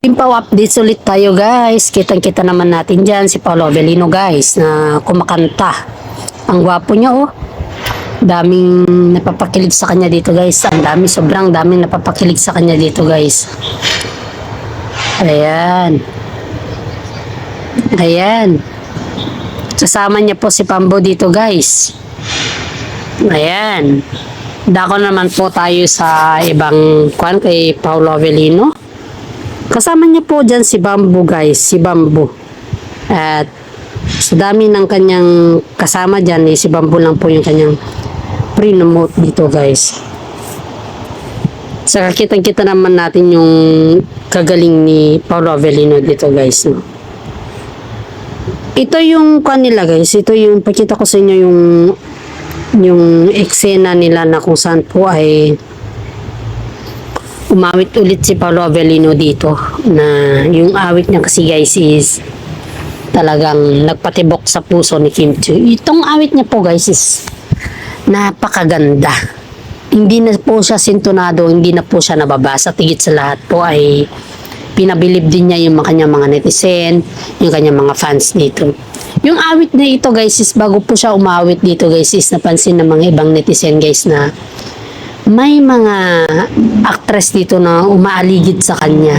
Pimpaw updates ulit tayo guys. Kitang-kita naman natin dyan si Paolo Avellino guys na kumakanta. Ang gwapo niya oh. Daming napapakilig sa kanya dito guys. Ang dami, sobrang daming napapakilig sa kanya dito guys. Ayan. Ayan. Kasama niya po si Pambo dito guys. Ayan. Dako naman po tayo sa ibang kwan kay Paolo Avellino. Kasama niya po dyan si Bambo guys, si Bambo. At sa dami ng kanyang kasama dyan, si Bambo lang po yung kanyang pre-nomote dito guys. Sa kitang-kita naman natin yung kagaling ni Paolo Avellino dito guys. No? Ito yung kanila guys, ito yung pakita ko sa inyo yung eksena nila na kung saan po ay umawit ulit si Paolo Avellino dito na yung awit niya kasi guys is talagang nagpatibok sa puso ni Kim Chiu. Itong awit niya po guys is napakaganda. Hindi na po siya sintonado, hindi na po siya nababasa. Tigit sa lahat po ay pinabilib din niya yung kanyang mga netizen, yung kanyang mga fans dito. Yung awit na ito guys is bago po siya umawit dito guys is napansin ng mga ibang netizen guys na may mga actress dito na umaaligid sa kanya.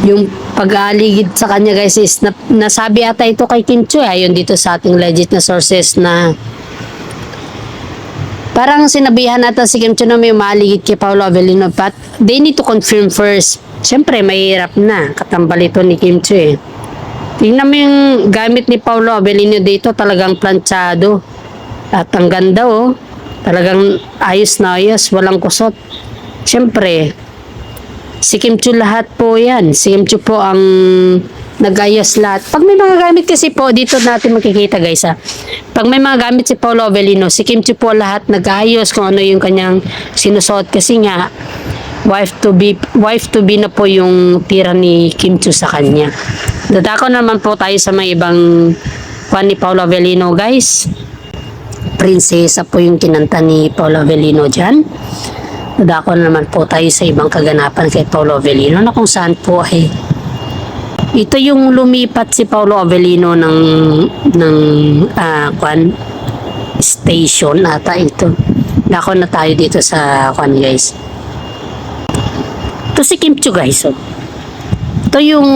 Yung pag-aaligid sa kanya guys is nasabi ata ito kay Kim Chiu ayon dito sa ating legit na sources na parang sinabihan ata si Kim Chiu na may umaaligid kay Paolo Avellino but they need to confirm first. Siyempre mahirap na katambal ito ni Kim Chiu eh. Tingnan mo yung gamit ni Paolo Avellino dito talagang planchado at ang ganda oh. Talagang ayos na ayos, walang kusot. Siyempre, si Kim Chiu lahat po yan. Si Kim Chiu po ang nag-ayos lahat. Pag may mga gamit kasi po, dito natin makikita guys ha. Pag may mga gamit si Paolo Avellino, si Kim Chiu po lahat nag-ayos kung ano yung kanyang sinusuot. Kasi nga, wife to be na po yung tira ni Kim Chiu sa kanya. Dadako naman po tayo sa may ibang kwan ni Paolo Avellino guys. Prinsesa po yung kinanta ni Paolo Avellino dyan. Dadako naman po tayo sa ibang kaganapan kay Paolo Avellino na kung saan po ay ito yung lumipat si Paolo Avellino ng kwan station ata ito. Dako na tayo dito sa kwan guys. Ito si Kim Chiu guys. Oh. Ito yung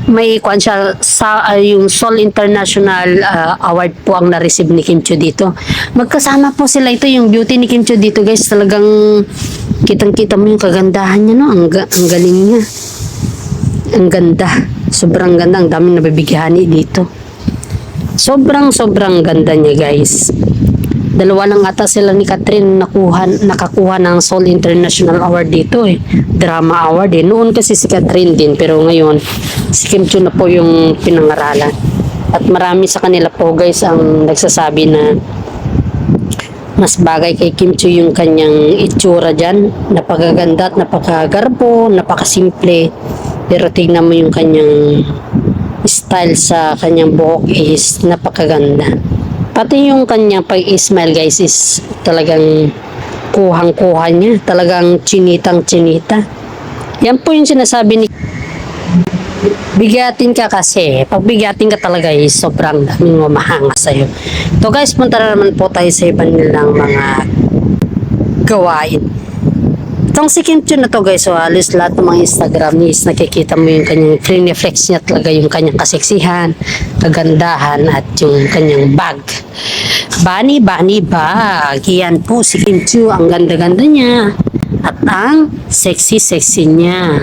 may kwan siya sa yung Seoul International Award po ang na-receive ni Kim Chiu dito. Magkasama po sila. Ito yung beauty ni Kim Chiu dito guys. Talagang kitang-kita mo yung kagandahan niya no. Ang galing niya. Ang ganda. Sobrang ganda. Ang daming nabibighani dito. Sobrang ganda niya guys. Dalawa lang ata sila ni Catherine nakakuha ng Seoul International Award dito eh. Drama Award eh. Noon kasi si Catherine din pero ngayon si Kim Chiu na po yung pinangaralan. At marami sa kanila po guys ang nagsasabi na mas bagay kay Kim Chiu yung kanyang itsura dyan. Napakaganda at napakagarbo, napakasimple. Pero tingnan mo yung kanyang style sa kanyang buhok is napakaganda. Pati yung kanyang pag-smile guys is talagang kuhang-kuha niya. Talagang chinitang-chinita. Yan po yung sinasabi ni bigatin ka kasi. Pag bigatin ka talaga is sobrang daming mamahanga sa'yo. So guys, punta na naman po tayo sa iba nilang mga gawain. Itong si Kim Chiu na to guys, so halos lahat ng mga Instagram niya is nakikita mo yung kanyang flex niya talaga yung kanyang kaseksihan, kagandahan at yung kanyang bag. Bunny bag. Yan po si Kim Chiu, ang ganda-ganda niya at ang sexy niya.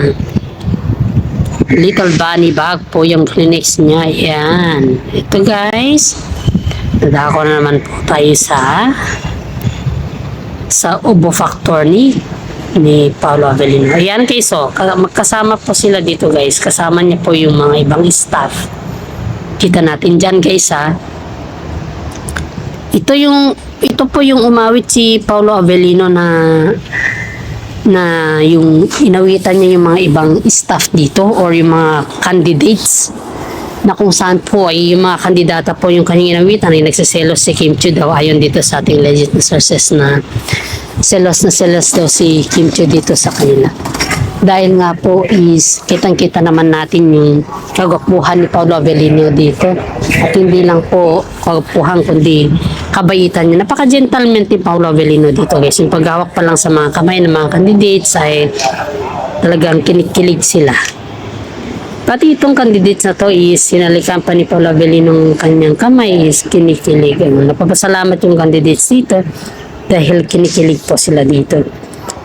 Little bunny bag po yung flex niya. Yan. Ito guys. Dadako na naman po tayo sa Ubo Factory ni Paolo Avellino. Ayan guys, so magkasama po sila dito guys. Kasama niya po yung mga ibang staff. Kita natin dyan guys ha. Ito po yung umawit si Paolo Avellino na yung inawitan niya yung mga ibang staff dito or yung mga candidates na kung saan po ay yung mga kandidata po yung kanyang inawitan ay nagsiselos si Kim Chiu daw ayon dito sa ating legit sources na selos daw si Kim Chiu dito sa kanila. Dahil nga po is kitang-kita naman natin yung kagwapuhan ni Paolo Avellino dito. At hindi lang po kagwapuhan kundi kabaitan niya. Napaka-gentleman ni Paolo Avellino dito guys. Yung paghawak pa lang sa mga kamay ng mga candidates ay talagang kinikilig sila. Pati itong candidates na to is sinalikan pa ni Paolo Avellino ng kanyang kamay is kinikilig. Napapasalamat yung candidates dito dahil kinikilig po sila dito.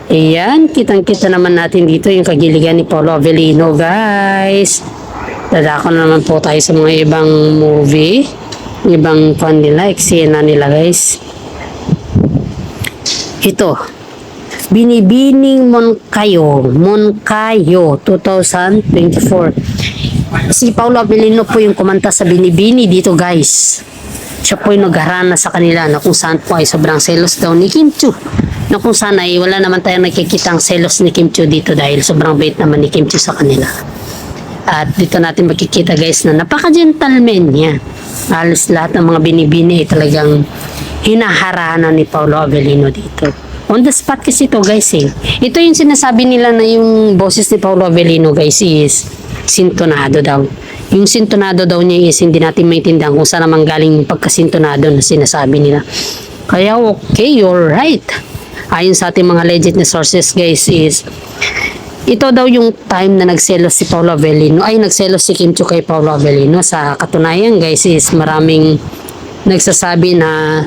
Ayan, kitang-kita naman natin dito yung kagiligan ni Paolo Avellino, guys. Dadako na naman po tayo sa mga ibang movie. Ibang fan nila, eksena nila, guys. Ito, Binibining Moncayo 2024. Si Paolo Avellino po yung kumanta sa Binibini dito, guys. Siya po yung nagharana sa kanila na kung saan po ay sobrang selos daw ni Kim Chiu. Na kung saan ay wala naman tayong nakikitang selos ni Kim Chiu dito dahil sobrang bait naman ni Kim Chiu sa kanila. At dito natin makikita guys na napaka-gentleman niya. Halos lahat ng mga binibini ay talagang hinaharana ni Paolo Avellino dito. On the spot kasi ito guys eh. Ito yung sinasabi nila na yung boses ni Paolo Avellino guys is sintonado daw. Yung sintonado daw niya is hindi natin maintindihan kung saan naman galing yung pagkasintonado na sinasabi nila. Kaya okay, you're right. Ayon sa ating mga legit na sources guys is ito daw yung time na nagselos si Paolo Avellino ay nagselos si Kim Chiu kay Paolo Avellino. Sa katunayan guys is maraming nagsasabi na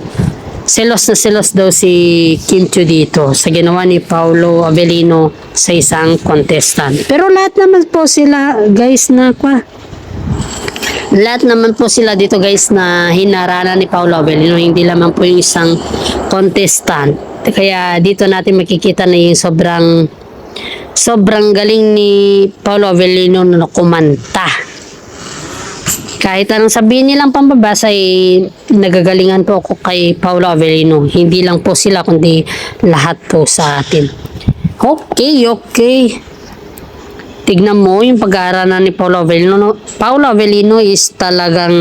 selos daw si Kim Chiu dito sa ginawa ni Paolo Avellino sa isang contestant. Pero lahat naman po sila guys lahat naman po sila dito guys na hinarana ni Paolo Avellino, hindi lamang po yung isang contestant. Kaya dito natin makikita na yung sobrang galing ni Paolo Avellino na kumanta. Kahit anong sabihin nilang pambabasa ay nagagalingan po ako kay Paolo Avellino. Hindi lang po sila kundi lahat po sa atin. Okay. Tignan mo yung pag-aaralan ni Paolo Avellino. Paolo Avellino is talagang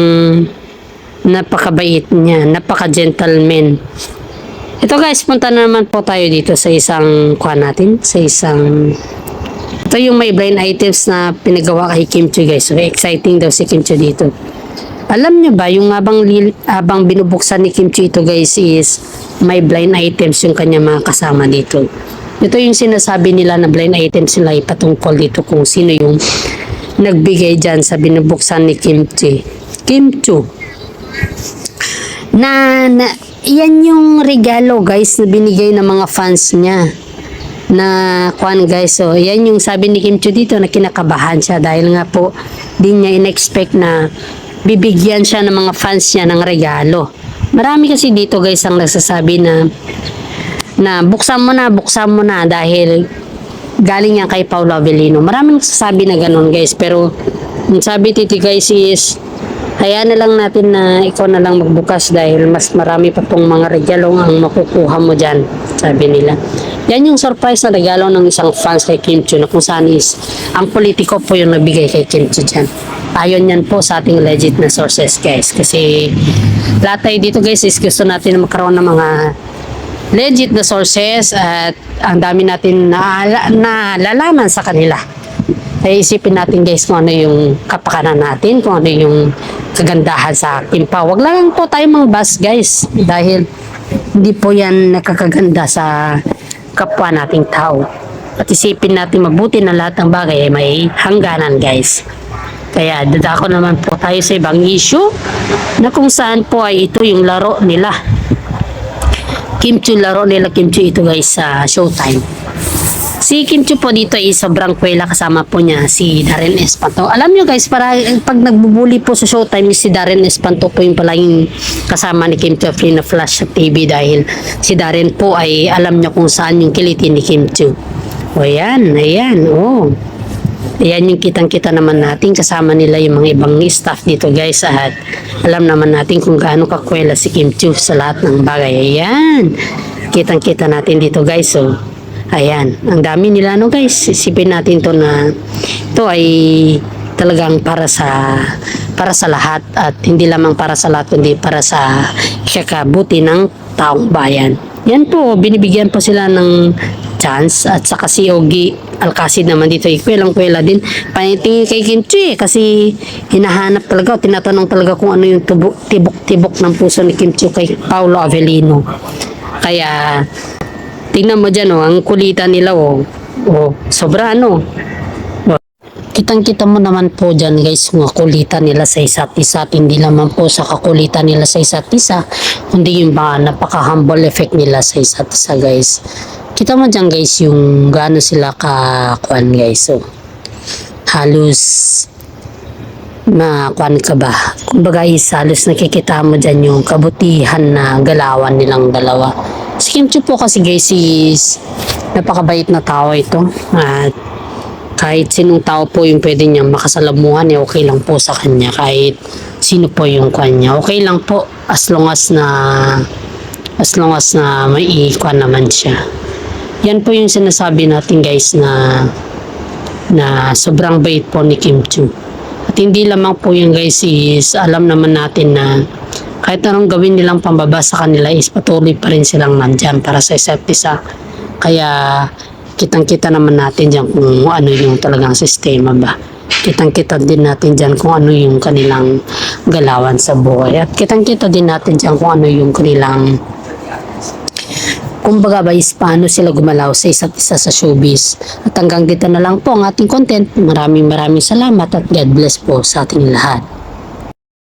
napakabait niya, napaka-gentleman. Ito guys, punta na naman po tayo dito sa isang ito yung may blind items na pinagawa kay Kim Chiu guys. So exciting daw si Kim Chiu dito. Alam niyo ba yung habang binubuksan ni Kim Chiu ito guys is may blind items yung kanya mga kasama dito. Ito yung sinasabi nila na blind items nila ipatungkol dito kung sino yung nagbigay dyan sa binubuksan ni Kim Chiu. Yan yung regalo guys na binigay ng mga fans niya na guys. So yan yung sabi ni Kim Chiu dito na kinakabahan siya dahil nga po di niya in-expect na bibigyan siya ng mga fans niya ng regalo. Marami kasi dito guys ang nagsasabi na buksan mo na dahil galing yan kay Paolo Avellino. Maraming nagsasabi na ganun guys, pero ang sabi dito guys is hayaan na lang natin na ikaw na lang magbukas dahil mas marami pa pong mga regalo ang makukuha mo dyan, sabi nila. Yan yung surprise na regalo ng isang fans kay Kim Chiu na kung saan is ang politiko po yung nabigay kay Kim Chiu dyan. Ayon yan po sa ating legit na sources guys. Kasi lahat tayo dito guys is gusto natin na magkaroon ng mga legit na sources at ang dami natin na lalaman sa kanila. Kaya isipin natin guys kung ano yung kapakanan natin, kung ano yung kagandahan sa akin pa. Huwag lang po tayo mangbas guys dahil hindi po yan nakakaganda sa kapwa nating tao. At isipin natin mabuti na lahat ng bagay ay may hangganan guys. Kaya dadako naman po tayo sa ibang issue na kung saan po ay ito yung laro nila. Kim Chiu ito guys sa Showtime. Si Kim Chiu po dito ay sobrang kwela, kasama po niya si Darren Espanto. Alam nyo guys, pag nagbubuli po sa Showtime si Darren Espanto po yung palaging kasama ni Kim Chiu na flash sa TV dahil si Darren po ay alam niya kung saan yung kilitin ni Kim Chiu. O ayan. Ayan yung kitang-kita naman natin, kasama nila yung mga ibang staff dito guys at alam naman natin kung gaano kakwela si Kim Chiu sa lahat ng bagay. Ayan, kitang-kita natin dito guys. So ayan, ang dami nila guys. Isipin natin to na ito ay talagang para sa lahat at hindi lamang para sa lahat kundi para sa ikakabuti ng taong bayan. Yan po, binibigyan po sila ng chance at saka si Ogie Alcacid naman dito, kwelang-kwela din. Panitingin kay Kim Chiu kasi hinahanap talaga, o tinatanong talaga kung ano yung tibok-tibok ng puso ni Kim Chiu kay Paolo Avellino. Kaya, tingnan mo dyan, ang kulitan nila, sobra, kitang-kita mo naman po dyan guys, mga kulitan nila sa isa't isa. At hindi naman po sa kakulitan nila sa isa't isa, kundi yung mga napaka-humble effect nila sa isa't isa guys. Kita mo dyan guys yung gaano sila kakuan guys. So, halos na kuan ka ba? Kumbaga is halos nakikita mo dyan yung kabutihan na galawan nilang dalawa. Si Kim Chiu po kasi guys is napakabait na tao ito. At kahit sinong tao po yung pwede niyang makasalamuhan, okay lang po sa kanya. Kahit sino po yung kanya, okay lang po as long as na may ikuan naman siya. Yan po yung sinasabi natin guys na sobrang bait po ni Kim Chiu. At hindi lamang po yung guys is alam naman natin na kahit anong gawin nilang pambaba sa kanila is patuloy pa rin silang nandyan para sa isa't isa. Kaya kitang-kita naman natin dyan kung ano yung talagang sistema ba. Kitang-kita din natin dyan kung ano yung kanilang galawan sa buhay. At kitang-kita din natin dyan kung ano yung kanilang, kumbaga ba is paano sila gumalaw sa isa't isa sa showbiz. At hanggang dito na lang po ang ating content. Maraming salamat at God bless po sa ating lahat.